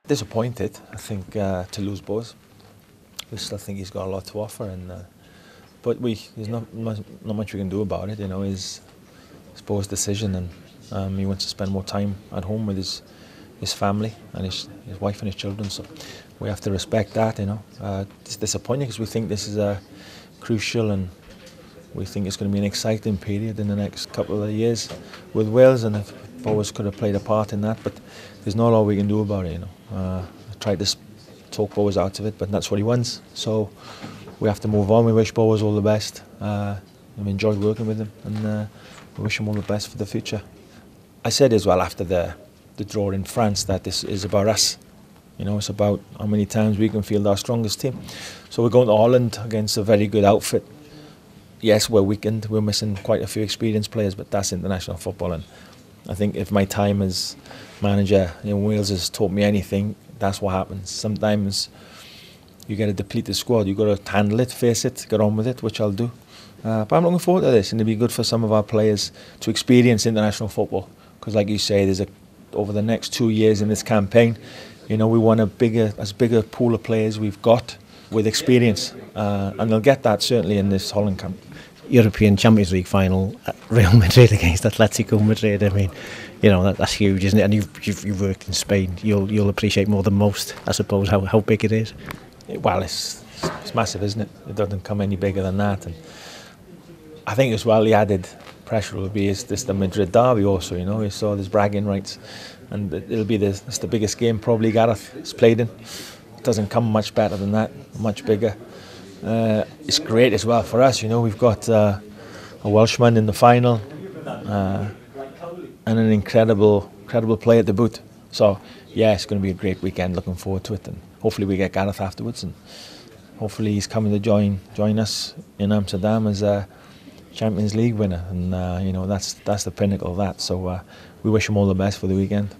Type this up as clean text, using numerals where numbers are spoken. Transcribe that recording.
Disappointed, I think, to lose Bowes. We still think he's got a lot to offer, and but there's not much we can do about it. You know, it's Bowes' decision, and he wants to spend more time at home with his family and his wife and his children. So we have to respect that. You know, it's disappointing because we think this is a crucial, and we think it's going to be an exciting period in the next couple of years with Wales, and if Bowes could have played a part in that, but there's not all we can do about it. You know, I tried to talk Bowes out of it, but that's what he wants. So we have to move on. We wish Bowes all the best. I've enjoyed working with him, and we wish him all the best for the future. I said as well after the draw in France that this is about us. You know, it's about how many times we can field our strongest team. So we're going to Holland against a very good outfit. Yes, we're weakened. We're missing quite a few experienced players, but that's international football. And I think if my time as manager in Wales has taught me anything, that's what happens. Sometimes you get a depleted squad. You've got to handle it, face it, get on with it, which I'll do. But I'm looking forward to this, and it'll be good for some of our players to experience international football. Because, like you say, over the next 2 years in this campaign, you know, we want as big a pool of players we've got with experience, and they'll get that certainly in this Holland camp. European Champions League final at Real Madrid against Atletico Madrid. I mean, you know, that's huge, isn't it? And you've worked in Spain. You'll appreciate more than most, I suppose, how big it is. Well, it's massive, isn't it? It doesn't come any bigger than that. And I think as well the added pressure will be is this the Madrid derby also. You know, you saw there's bragging rights, and it'll be it's the biggest game probably Gareth has played in. It doesn't come much better than that, much bigger. It's great as well for us. You know, we've got a Welshman in the final, and an incredible play at the boot. So yeah, it's going to be a great weekend. Looking forward to it, and hopefully we get Gareth afterwards, and hopefully he's coming to join us in Amsterdam as a Champions League winner, and you know, that's the pinnacle of that. So we wish him all the best for the weekend.